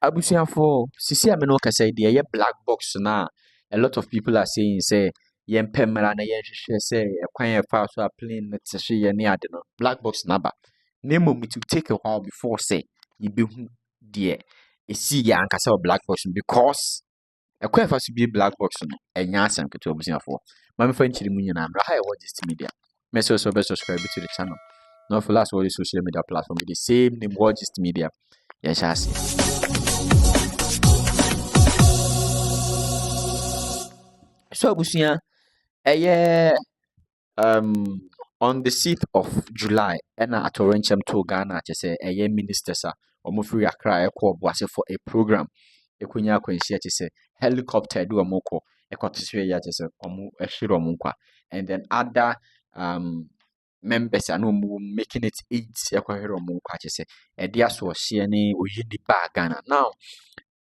Abusiafo, sisi ameno kasa de ye black box na a lot of people are saying say yen pemra na yen hwehwe say kwan ye fa so a plane na te hwe ye ne ade no black box na ba. Name it to take a while before say you be hu de e see ya ankasa o black box because kwan fa so be black box no enya asem keto abusiafo. Ma me fa nchiri mu nyina mra ha e Just Media. Me so be subscribe to the channel. Now for last all the social media platform with the same name Just Media. Yes, so abusia on the 6th of July ena atorenchem to Ghana chese ministers a omofiri Accra ekọ boase for a program ekunya akwansia chese helicopter do omoko ekoteswe ya chese omu ehiro omunkwa and then other members are no making it 8 ekwahiro omunkwa chese edia so hye ne oyini ba Ghana now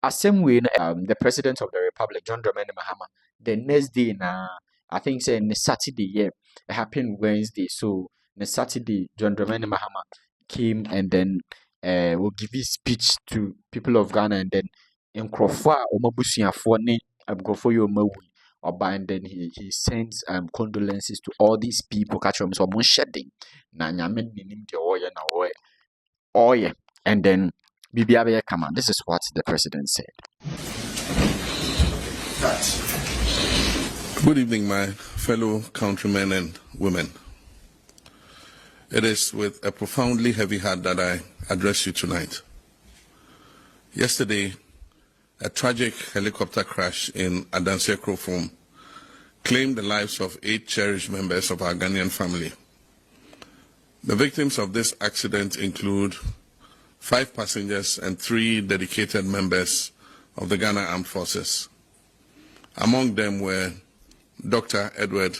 same way the president of the republic John Dramani Mahama the next day na I think say on Saturday it happened Wednesday so on Saturday John Dramani Mahama came and then will give his speech to people of Ghana and then in Krofa omabusiafo ne abgofo yo mawi oba and then he sends condolences to all these people catch them so mon shedding na nyame nim de oye na oye and then Bibiabe Kama. This is what the president said. Good evening, my fellow countrymen and women. It is with a profoundly heavy heart that I address you tonight. Yesterday, a tragic helicopter crash in Adansie Krofom claimed the lives of 8 cherished members of our Ghanaian family. The victims of this accident include 5 passengers and 3 dedicated members of the Ghana Armed Forces. Among them were Dr. Edward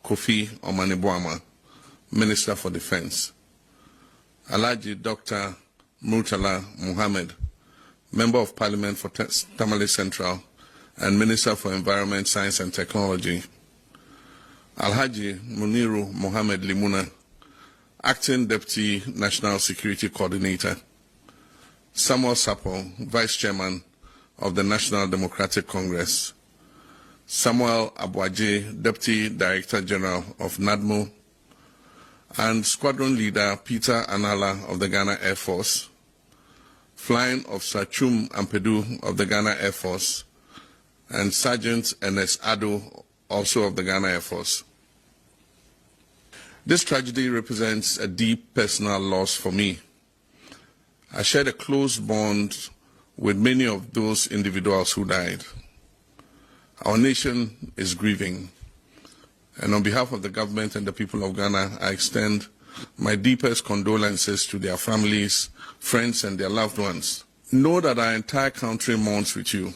Kofi Omaniboama, Minister for Defense, Alhaji Dr. Murtala Muhammad, Member of Parliament for Tamale Central and Minister for Environment, Science and Technology, Alhaji Muniru Mohammed Limuna, Acting Deputy National Security Coordinator, Samuel Sapo, Vice Chairman of the National Democratic Congress, Samuel Abuaje, Deputy Director General of NADMO, and Squadron Leader Peter Anala of the Ghana Air Force, Flying Officer Chum Ampedu of the Ghana Air Force, and Sergeant Ernest Ado, also of the Ghana Air Force. This tragedy represents a deep personal loss for me. I shared a close bond with many of those individuals who died. Our nation is grieving, and on behalf of the government and the people of Ghana, I extend my deepest condolences to their families, friends, and their loved ones. Know that our entire country mourns with you.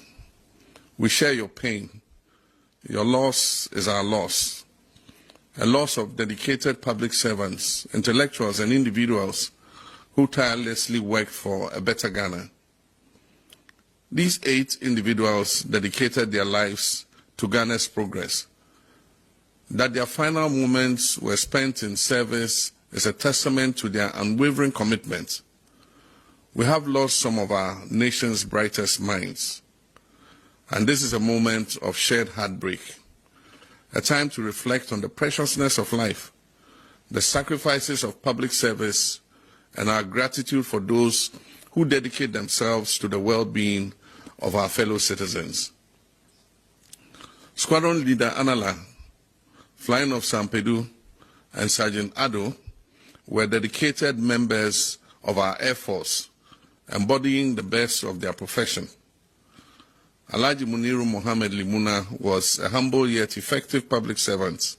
We share your pain. Your loss is our loss. A loss of dedicated public servants, intellectuals, and individuals who tirelessly worked for a better Ghana. These 8 individuals dedicated their lives to Ghana's progress. That their final moments were spent in service is a testament to their unwavering commitment. We have lost some of our nation's brightest minds, and this is a moment of shared heartbreak, a time to reflect on the preciousness of life, the sacrifices of public service, and our gratitude for those who dedicate themselves to the well-being of our fellow citizens. Squadron Leader Anala, Flying Officer Ampedu, and Sergeant Ado were dedicated members of our Air Force, embodying the best of their profession. Alhaji Muniru Mohammed Limuna was a humble yet effective public servant.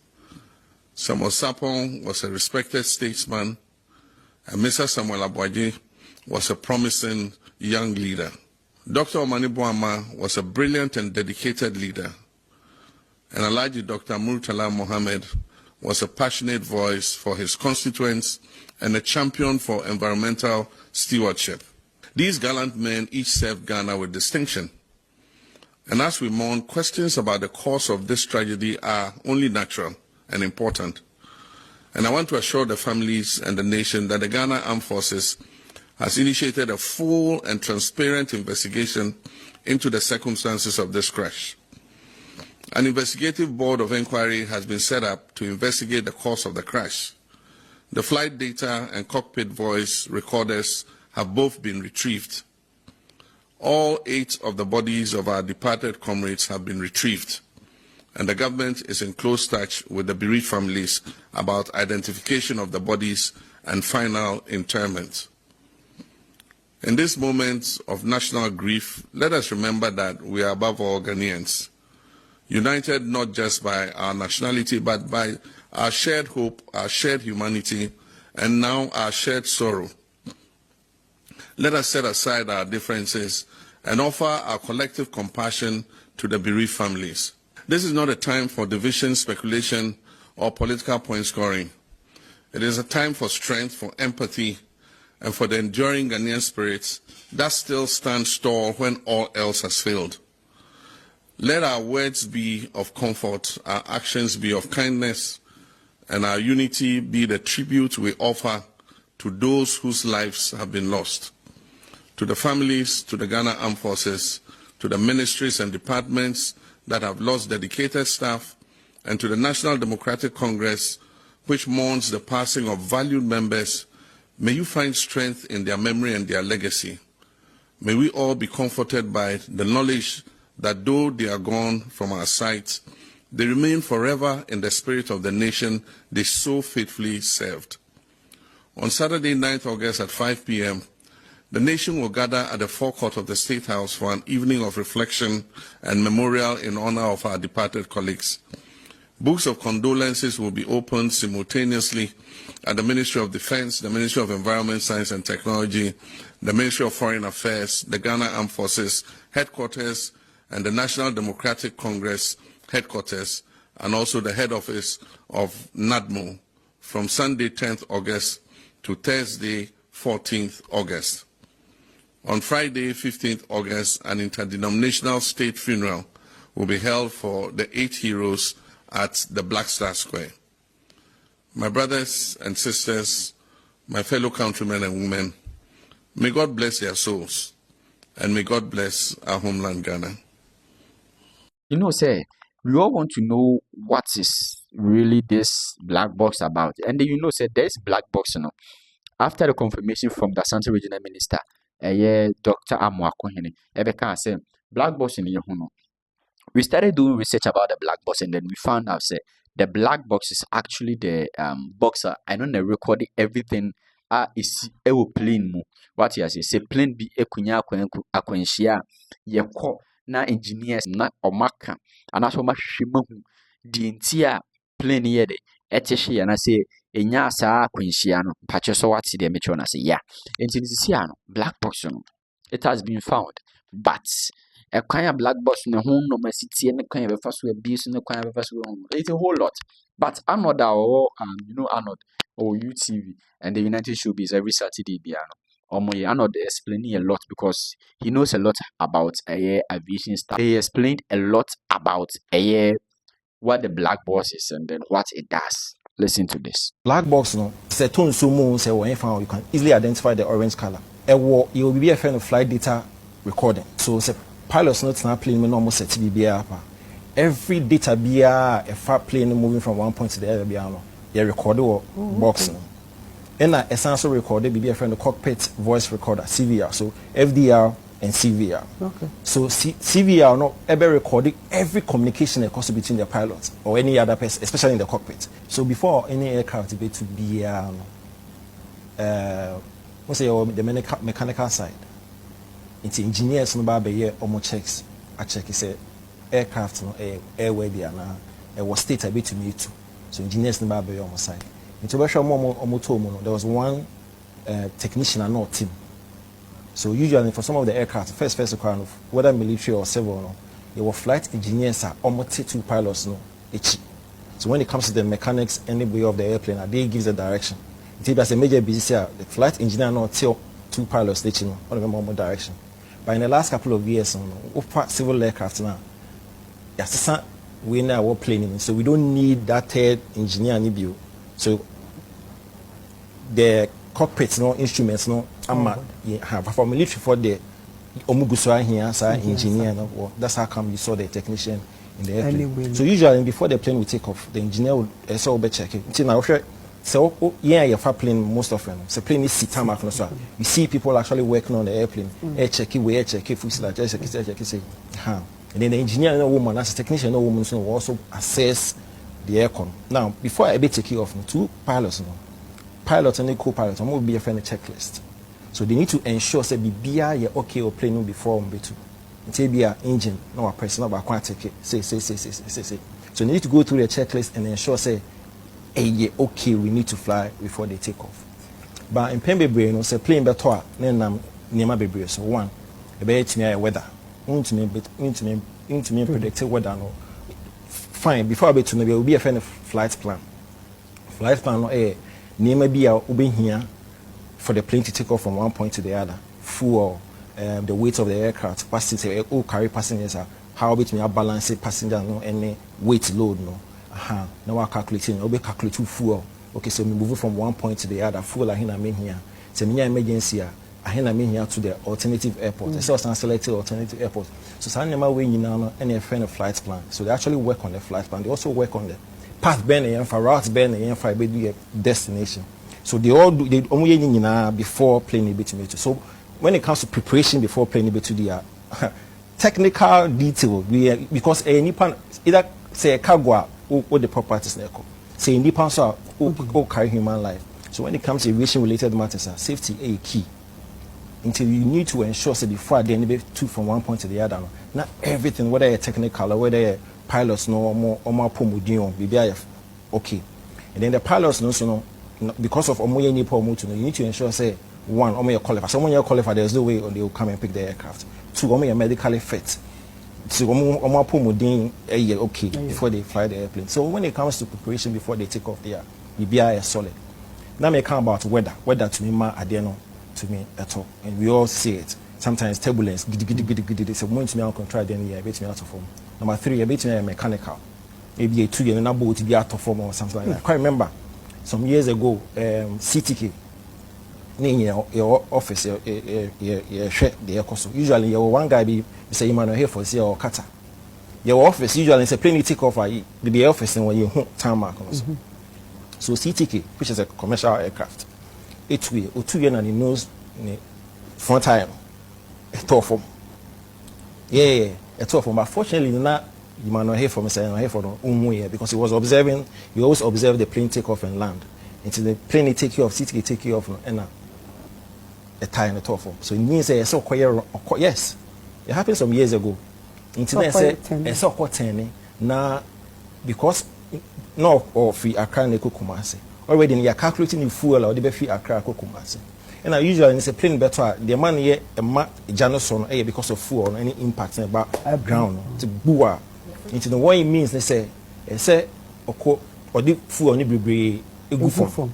Samuel Sapong was a respected statesman, and Mr. Samuel Abuaje was a promising young leader. Dr. Omaniboama was a brilliant and dedicated leader, and Alhaji Dr. Murtala Mohammed was a passionate voice for his constituents and a champion for environmental stewardship. These gallant men each served Ghana with distinction. And as we mourn, questions about the cause of this tragedy are only natural and important. And I want to assure the families and the nation that the Ghana Armed Forces has initiated a full and transparent investigation into the circumstances of this crash. An investigative board of inquiry has been set up to investigate the cause of the crash. The flight data and cockpit voice recorders have both been retrieved. All 8 of the bodies of our departed comrades have been retrieved, and the government is in close touch with the bereaved families about identification of the bodies and final interment. In this moment of national grief, let us remember that we are above all Ghanaians, united not just by our nationality, but by our shared hope, our shared humanity, and now our shared sorrow. Let us set aside our differences and offer our collective compassion to the bereaved families. This is not a time for division, speculation, or political point scoring. It is a time for strength, for empathy, and for the enduring Ghanaian spirit that still stands tall when all else has failed. Let our words be of comfort, our actions be of kindness, and our unity be the tribute we offer to those whose lives have been lost. To the families, to the Ghana Armed Forces, to the ministries and departments that have lost dedicated staff, and to the National Democratic Congress, which mourns the passing of valued members, may you find strength in their memory and their legacy. May we all be comforted by the knowledge that though they are gone from our sight, they remain forever in the spirit of the nation they so faithfully served. On Saturday, 9th August at 5 p.m., the nation will gather at the forecourt of the State House for an evening of reflection and memorial in honor of our departed colleagues. Books of condolences will be opened simultaneously at the Ministry of Defense, the Ministry of Environment, Science and Technology, the Ministry of Foreign Affairs, the Ghana Armed Forces headquarters, and the National Democratic Congress headquarters, and also the head office of NADMO from Sunday 10th August to Thursday 14th August. On Friday 15th August, an interdenominational state funeral will be held for the 8 heroes at the Black Star Square. My brothers and sisters, my fellow countrymen and women, may God bless their souls, and may God bless our homeland, Ghana. Say, we all want to know what is really this black box about. And then say there's black box, after the confirmation from the Asante Regional Minister, Dr. Amwakohene, Ebeka said, black box in your we started doing research about the black box, and then we found out say the black box is actually the boxer. I know they recorded everything is plane mu. What you say plane be ekunya akwenshia ye ko na engineers na omaka anaso ma hwema hu di ntia plane ye de etehye na say enya saa akwenshia no pache so what dey mecho na say yeah enti sisi ano black box no it has been found, but a kind of black box in the home no my city and the kind of first way beast in the kind of first way. It's a whole lot. But Arnold Arnold or UTV and the United Showbiz every Saturday Arnold explaining a lot because he knows a lot about aviation stuff. He explained a lot about what the black box is and then what it does. Listen to this. Black box no say tone so moon say when you can easily identify the orange color. It will be a kind of flight data recording. So say pilots not now plane when almost set BBA. Every data be a far plane moving from one point to the other. They record or box. And a essential recorder be a friend of cockpit voice recorder CVR. So FDR and CVR. Okay. So CVR no ever recording every communication that comes between the pilots or any other person, especially in the cockpit. So before any aircraft be to be what's the mechanical side. It's engineers no ba be omo checks a check say aircraft no airworthy na e was state a bit to me too. So engineers no ba be omo side. Into omo to no there was one technician and not team. So usually for some of the aircraft first kind of whether military or civil no there were flight engineers are almost 2 pilots no each. So when it comes to the mechanics anybody of the airplane they gives the direction. It is a major busy the flight engineer not tell 2 pilots they know one of them more direction. But in the last couple of years, civil aircraft now, we now are planning, so we don't need that third engineer and view. So the cockpits, no instruments, no for military for the Omuguswa here, engineer. No, that's how come you saw the technician in the airplane. Anyway. So usually before the plane will take off, the engineer will check it. So yeah, your plane most often. So plane is sit tarmac. You see people actually working on the airplane. Air check it, air check it, fuselage, check it, say. And then the engineer, no woman, as a technician, no woman, so will also assess the aircon. Now, before I take you off, two pilots, pilot and a co-pilot, I'm going to be a friendly checklist. So they need to ensure say BBI you're okay or plane before on B2. Until be a engine, no a person, no but take it. Say. So they need to go through the checklist and ensure say, hey, yeah, okay, we need to fly before they take off. But in Pembe brain, say plane better, then near baby. So one, a better weather. Into me predicted weather. No. Fine, before I be to me, will be a friend of flight plan. Flight plan, no, near be a ubi here. For the plane to take off from one point to the other, fuel, the weight of the aircraft, passengers, all carry passengers, how bit me balance passenger no any weight load no. Now I calculating, I'll be calculating fuel. Okay, so we move from one point to the other, fuel I mean here. So me emergency I mean here to the alternative airport. So some selected alternative airport. So some never way you know any friend of flight plan. So they actually work on the flight plan. They also work on the path burning for routes burning for a destination. So they all do they only before playing a bit to. So when it comes to preparation before playing a bit to the technical detail, because any pan either say a cargo or the properties say any pan so carry human life. So when it comes to aviation related matters, safety is a key. Until you need to ensure that before they need to from one point to the other. Not everything, whether a technical or whether a pilots no more or more pomodion, BBIF, okay. And then the pilots no because of you need to ensure say one you're qualified. Someone you're qualified, there's no way they will come and pick the aircraft. Two, you're medically fit. So okay before they fly the airplane. So when it comes to preparation before they take off, the BBI is solid. Now may come about weather to me adeno to me at all. And we all see it. Sometimes turbulence, it's a moment to me I'll try then yeah, bit me out of form. Number three, a bit me mechanical. Maybe a 2 year boat to be out of form or something like that. I quite remember some years ago, CTK, your office, usually your one guy be say man here for see or cutter. Your office usually is a plane take off the office and when you home tarmac. So CTK, which is a commercial aircraft, 8 way or 2 year and the nose front tire, a tough form. Yeah, a tough form. But fortunately, not. You might not hear from saying here for the because he was observing. You always observe the plane take off and land. Until the plane take you off, CTK take you off, and a tie and a top form. So it means so yes, it happened some years ago. Until I say a so quite 10 now because no or free Accra and Kumasi. Already you are calculating the fuel or the free Accra Kumasi. And I usually it's a plane better the man here a Janison because of fuel or any impact about ground to bua. Into the what it means they say or the fuel only be a good form.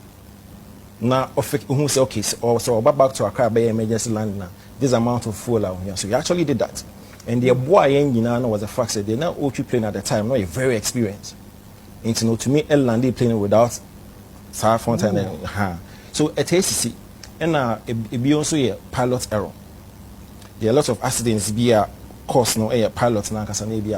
Now who say okay so back to Accra by emergency land now. This amount of fuel out here. So we actually did that. And the boy engineer was the fact that they're not OT plane at the time, not a very experienced. Into to me landed plane without South front and then so at ACC and it be also a pilot error. There are lots of accidents be a cause no a pilot now because maybe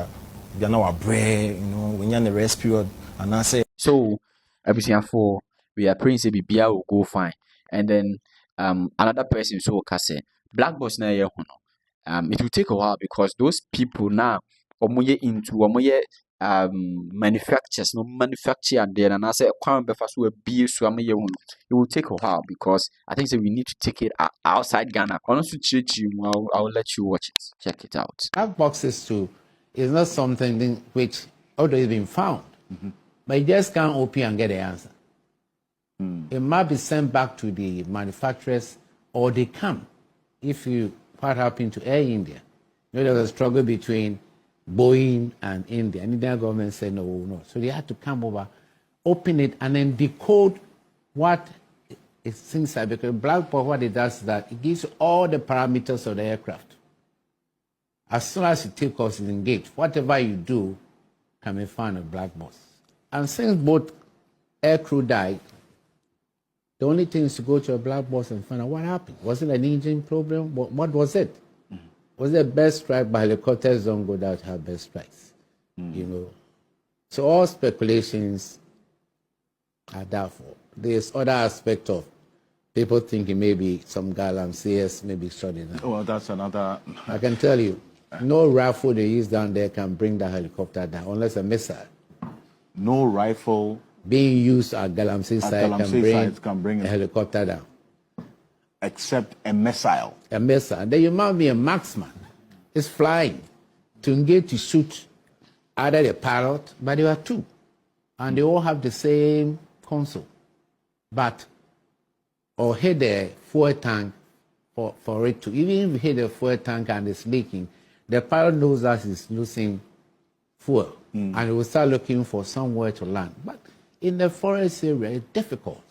they are now a break, when you're in the rest period and I say so everything for we are praying say BBI will go fine. And then another person so say black box na it will take a while because those people now into manufacturers no manufacture and then I say it will take a while because I think that we need to take it outside Ghana. I'll let you watch it, check it out. Black boxes too is not something which already been found, but you just can't open and get the answer. It might be sent back to the manufacturers or they come. If you what happened to Air India, there was a struggle between Boeing and India, and the Indian government said no. So they had to come over, open it, and then decode what it seems like. Because black box, what it does is that it gives all the parameters of the aircraft. As soon as you take off, it's engaged. Whatever you do can be found in black box. And since both air crew died, The only thing is to go to a black box and find out what happened. Was it an engine problem? What was it? Was it a bird strike? But helicopters don't go down to have bird strikes, you know. So all speculations are doubtful. There's other aspect of people thinking maybe some galamsees maybe shot in. Well, that's another. I can tell you, no rifle they use down there can bring that helicopter down unless a missile. No rifle Being used at Galamsey side can bring a helicopter down. Except a missile. A missile. Then you might be a marksman. It's flying to engage to shoot either the pilot, but there are two. And they all have the same console. But, or hit the fuel tank for it to, even if you hit the fuel tank and it's leaking, the pilot knows that it's losing fuel. And he will start looking for somewhere to land. But in the forest area, it's difficult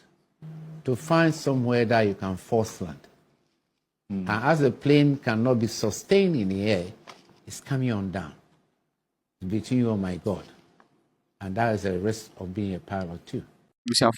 to find somewhere that you can force land. And as the plane cannot be sustained in the air, it's coming on down. It's between you and my God. And that is a risk of being a pilot too.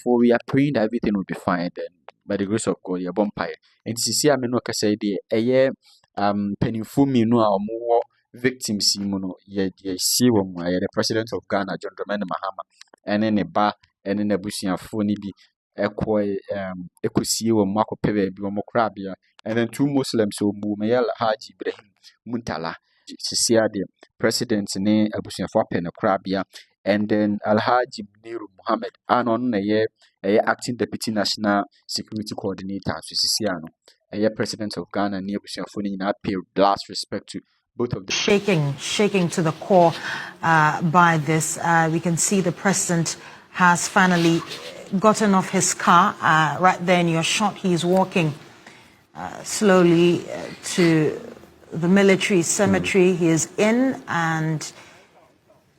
We are praying that everything will be fine then. By the grace of God, you're vampire. And see, I mean, no, say the pennyful me no more victims, you know, ye see one, the president of Ghana, John Dramani Mahama, and then a bar, and then a bushing of phony be ekusi wa mwako pebe bi wa mokrabia, and then two Muslims so Mayal Haji Ibrahim Muntala Sisia the president ne abusuafo apene krabia, and then Alhaji Niru Muhammad anon na ye acting deputy national security coordinator so Sisia no president of Ghana ne abusuafo ni na pay last respect to both of them. Shaking to the core by this. We can see the president has finally gotten off his car. Right there in your shot, he's walking slowly to the military cemetery. He is in and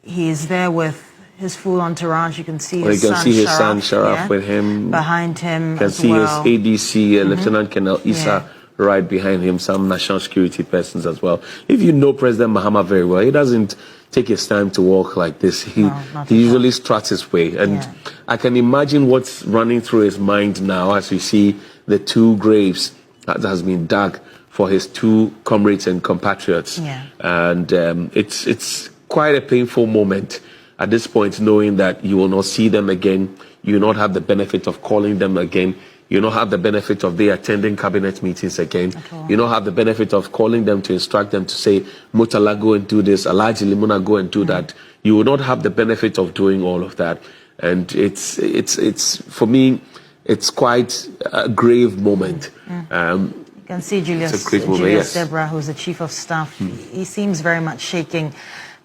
he is there with his full entourage. You can see his son Sharaf with him. Behind him. You can see his ADC, Lieutenant Colonel Issa. Right behind him, some national security persons as well. If you know President Mahama very well, he doesn't take his time to walk like this. He usually struts his way. And I can imagine what's running through his mind now as we see the two graves that has been dug for his two comrades and compatriots. And it's quite a painful moment at this point, knowing that you will not see them again. You will not have the benefit of calling them again. You don't have the benefit of they attending cabinet meetings again. You don't have the benefit of calling them to instruct them to say, Mutala, go and do this, Alaji Limuna, go and do that. You will not have the benefit of doing all of that. And it's for me, it's quite a grave moment. You can see Julius Debra, who's the chief of staff. He seems very much shaking.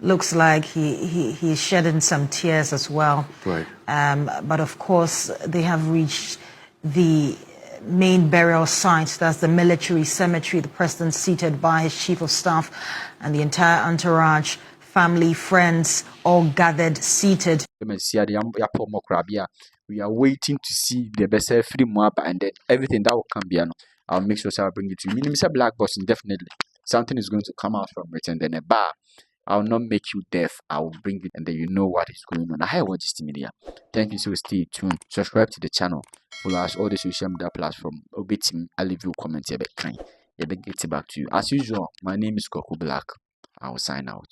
Looks like he's shedding some tears as well. Right. But of course, they have reached the main burial site. That's the military cemetery. The president seated by his chief of staff and the entire entourage, family, friends, all gathered, seated. We are waiting to see the best free moab, and then everything that will come beyond. I'll make sure I'll bring it to you. Mr. Black Boss, definitely something is going to come out from it, and then a bar. I'll not make you deaf. I will bring it, and then you know what is going on. I watch this media. Thank you. So stay tuned. Subscribe to the channel. Follow us all the social media platform. Obitim, I'll leave you a comment here. Get it back to you. As usual, my name is Koku Black. I will sign out.